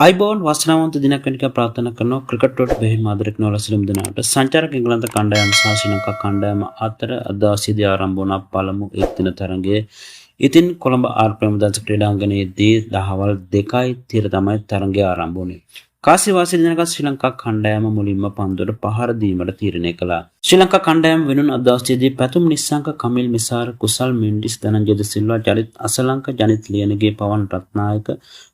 අයිබෝන් වාසනාවන්ත දිනක් වෙනක ප්‍රාර්ථනා කරනවා ක්‍රිකට් වලට බෙහෙත් මාදරක නොලසිලම් දිනකට සංචාරක ඉංගලන්ත කණ්ඩායම සහ ශ්‍රී ලංකා කණ්ඩායම අතර අද අවසීදී ආරම්භ වුණ පළමු එක් දින තරඟයේ ඉතින් කොළඹ ආර් ප්‍රේමදාස ක්‍රීඩාංගණයේදී දහවල් 2:30 තමයි තරඟය ආරම්භ වුණේ. කාසිවාසී දිනක ශ්‍රී ලංකා කණ්ඩායම මුලින්ම පන්දුවට පහර දීමට තීරණය කළා. ශ්‍රී ලංකා කණ්ඩායම වෙනුන් අද අවසීදී පැතුම් නිස්සංක කමිල් මිසාර කුසල් මෙන්ඩිස් ධනංජය ද සිල්වා ජලිත් අසලංක ජනිත් ලියනගේ පවන් රත්නායක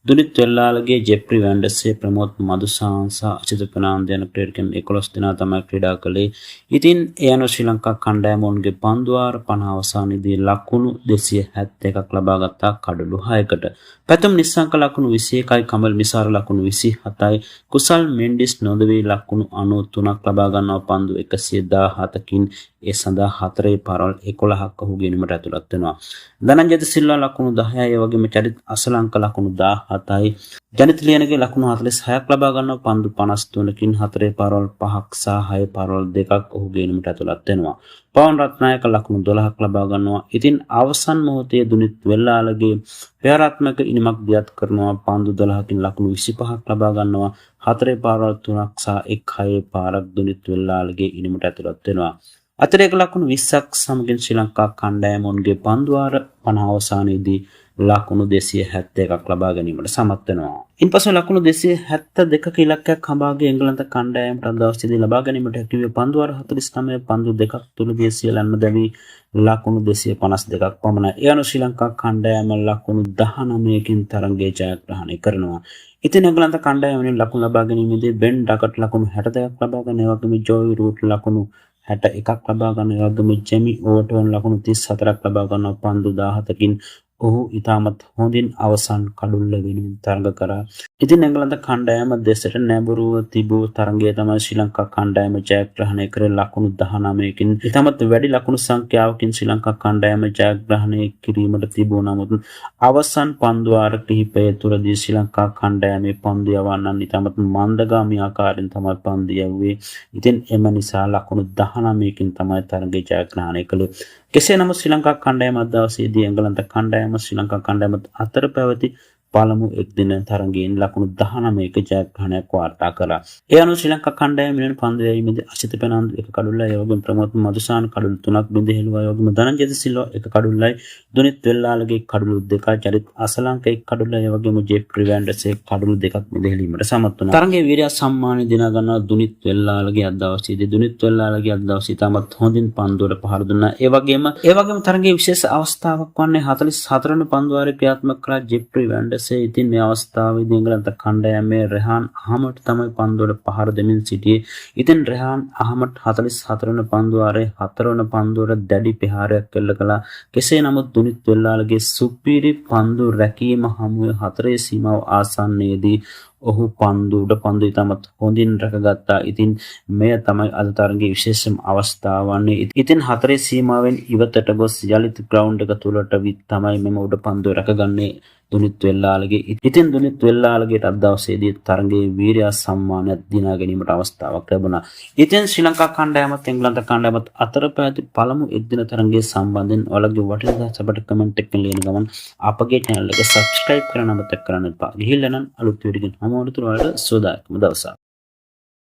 දුනිත් වෙල්ලාලගේ ජෙප්රි වැන්ඩර්සේ ප්‍රමෝද් මදුසාංශ අචිත ප්‍රනාන්දු යන ක්‍රීඩකයන් 11 දෙනා තමයි ක්‍රීඩා කළේ. ඉතින් ඒ අනුව ශ්‍රී ලංකා කණ්ඩායම ඔවුන්ගේ පන්දුවාර 50 අවසානයේදී ලකුණු 271ක් ලබා ගත්තා කඩලු 6කට. පැතුම් නිස්සංක ලකුණු 21යි කමල් මිසාර ලකුණු 27යි කුසල් මෙන්ඩිස් නොදවී ලකුණු 93ක් ලබා ගන්නවා පන්දු 117කින් ඒ සඳහා 4 පාරවල් 11ක් ඔහු ගෙනීමට ඇතුළත් වෙනවා. ධනංජය ද සිල්වා ලකුණු 10යි ඒ වගේම චරිත් අසලංක ලකුණු 17යි ජනිත් ලියනගේ ලකුණු 46ක් ලබා ගන්නවා පන්දු 53කින් 4 පාරවල් 5ක් සහ 6 පාරවල් 2ක් ඔහු ගෙනීමට ඇතුළත් වෙනවා. පවන් රත්නායක ලකුණු 12ක් ලබා ගන්නවා. ඉතින් අවසන් මොහොතේ දුනිත් වෙල්ලාලගේ ප්‍රාරාත්මක ඉනිමක් දියත් කරනවා පන්දු 12කින් ලකුණු 25ක් ලබා ගන්නවා. 4 පාරවල් 3ක් සහ 6 පාරක් දුනිත් වෙල්ලාලගේ ඉනිමට ඇතුළත් වෙනවා. අතිරේක ලකුණු 20ක් සමගින් ශ්‍රී ලංකා කණ්ඩායම ඔවුන්ගේ පන්දුවාර 50 අවසානයේදී ලකුණු 271ක් ලබා ගැනීමට සමත් වෙනවා. ඉන්පසු ලකුණු 272ක ඉලක්කයක් හඹාගේ එංගලන්ත කණ්ඩායමට අද අවසීදී ලබා ගැනීමට හැකි වූ පන්දුවාර 49 පන්දු දෙකක් තුලදී සියලන්ම දැවි ලකුණු 252ක් පමණයි. ඒ අනුව ශ්‍රී ලංකා කණ්ඩායම ලකුණු 19කින් තරඟයේ ජයග්‍රහණය කරනවා. ඉතින් එංගලන්ත කණ්ඩායම වෙනුවෙන් ලකුණු ලබා ගැනීමේදී බෙන් ඩකට් ලකුණු 62ක් ලබා ගන්න, ඒ වගේම ජෝයි රූට් ලකුණු 61ක් ලබා ගන්න, ඒ වගේම ජෙමි ඕටෝන් ලකුණු 34ක් ලබා ගන්නවා පන්දු 17කින්. ඔහු ඉතාමත් හොඳින් අවසන් කඩුල්ල වෙනුවෙන් තරඟ කරා. ඉතින් එංගලන්ත කණ්ඩායම දෙසට නැඹුරුව තිබූ තරඟය තමයි ශ්‍රී ලංකා කණ්ඩායම ජයග්‍රහණය කර ලකුණු 19කින් ඉතාමත් වැඩි ලකුණු සංඛ්‍යාවකින් ශ්‍රී ලංකා කණ්ඩායම ජයග්‍රහණය කිරීමට තිබූ නමුත් අවසන් පන්දුවාර කිහිපය තුරදී ශ්‍රී ලංකා කණ්ඩායමේ පන්දු යවන්නන් ඉතාමත් මන්දගාමී ආකාරයෙන් තමයි පන්දු යවුවේ. ඉතින් එම නිසා ලකුණු 19කින් තමයි තරඟය ජයග්‍රහණය කළේ. කෙසේ නමුත් ශ්‍රී ලංකා කණ්ඩායම අද දවසේදී එංගලන්ත කණ්ඩායම ශ්‍රී ලංකා කණ්ඩායම අතර පැවති පළමු එක් දින තරඟයෙන් ලකුණු 19ක ජයග්‍රහණයක් වාර්තා කළා. ඒ අනුව ශ්‍රී ලංකා කණ්ඩායම වෙනුවෙන් පන්දු යැවීමේදී අචිත ප්‍රනාන්දු එක කඩුල්ලයි, ඒ වගේම ප්‍රමෝද් මදුසාන කඩුළු 3ක් බිඳ හෙළුවා, ඒ වගේම ධනංජය ද සිල්වා එක කඩුල්ලයි, දුනිත් වෙල්ලාලගේ කඩුළු 2යි, චරිත් අසලංක එක කඩුල්ලයි, ඒ වගේම ජෙප්රි වැන්ඩර්ස් එක කඩුළු 2ක් බිඳ හෙළීමට සමත් වුණා. තරඟයේ වීරයා සම්මානය දිනා ගන්නවා දුනිත් වෙල්ලාලගේ අද දවසේදී. දුනිත් වෙල්ලාලගේ අද දවසේ තමත් හොඳින් පන්දුවට පහර දුන්නා. ඒ වගේම තරඟයේ විශේෂ අවස්ථාවක් වන්නේ 44 වන පන්දුවාරේ ක්‍රියාත්මක කළ ජෙප්රි වැන්ඩර්ස්. ඉතින් මේ අවස්ථාවේදී එංගලන්ත කණ්ඩායමේ රෙහාන් අහමඩ් තමයි පන්දුවට පහර දෙමින් සිටියේ. ඉතින් රෙහාන් අහමඩ් 44 වන පන්දුවාරේ 4 වන පන්දුවට දැඩි ප්‍රහාරයක් එල්ල කළා. කෙසේ නමුත් දුනිත් වෙල්ලාලගේ සුපිරි පන්දු රැකීම හමුවේ 4 සීමාව ආසන්නයේදී ඔහු පන්දු ඉතාමත් හොඳින් රැකගත්තා. ඉතින් මෙය තමයි අද තරඟයේ විශේෂම අවස්ථාව වන්නේ. ඉතින් 4 සීමාවෙන් ඉවතට ගොස් යලිත් ග්‍රවුන්ඩ් එක තුලට විත් තමයි මෙම උඩ පන්දුව රැකගන්නේ දුනිත් වෙල්ලාලගේ. ඉතින් දුනිත් වෙල්ලාලගේ අද දවසේදී තරඟයේ වීරයා සම්මානයක් දිනා ගැනීමට අවස්ථාවක් ලැබුණා. ඉතින් ශ්‍රී ලංකා කණ්ඩායමත් එංගලන්ත කණ්ඩායමත් අතර පැවති පළමු එක් දින තරඟයේ සම්බන්ධයෙන් ඔයාලගේ වටිනා සබට කමෙන්ට් එකකින් ලියන ගමන් අපගේ channel එක subscribe කරන්න අමතක කරන්න එපා. ගිහිල්ලා නම් අලුත් වීඩියෝ එකකින් හමුවනතුරු ඔයාලට සුවදායකම දවසක්.